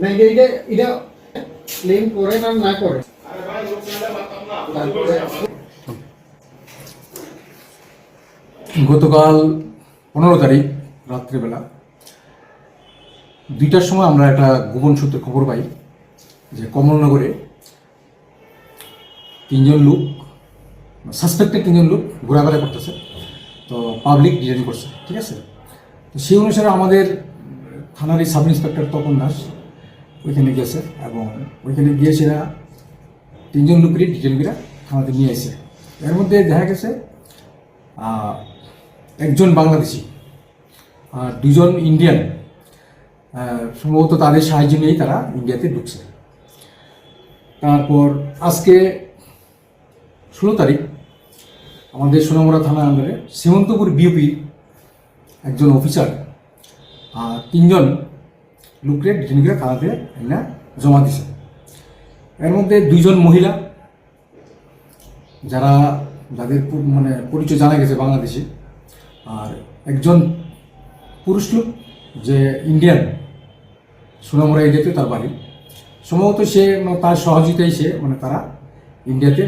না এটা এটা ক্লেম করে না করে গতকাল 15 তারিখ রাত্রিবেলা 2টার সময় আমরা একটা গোপন সূত্রে খবর পাই যে কমলনগরে 3জন লোক সাসপেক্টেড 3জন লোক ঘোরাফেরা করতেছে, তো পাবলিক ডিটেইন করছে। ঠিক আছে, তো সেই অনুসারে আমাদের থানার সাব ইন্সপেক্টর তপন দাস ওইখানে গেছে এবং ওইখানে গিয়ে সেরা 3জন লোকেরই ডিটেইন করে থানাতে নিয়ে আসে। এর মধ্যে দেখা গেছে একজন বাংলাদেশি আর 2জন ইন্ডিয়ান, সম্ভবত তাদের সাহায্য নিয়েই তারা ইন্ডিয়াতে ঢুকছে। তারপর আজকে 16 তারিখ আমাদের সোনামুড়া থানা আন্ডারে সীমন্তপুর বিউপি একজন অফিসার আর 3জন লোককে ডিটেইন করে থানাতে এনে জমা দিছে। এর মধ্যে 2জন মহিলা যাদের মানে পরিচয় জানা গেছে বাংলাদেশি, আর একজন পুরুষ লোক যে ইন্ডিয়ান, সোনামুড়া এরিয়াতে তার বাড়ি। সম্ভবত সে তার সহযোগিতায় সে তারা ইন্ডিয়াতে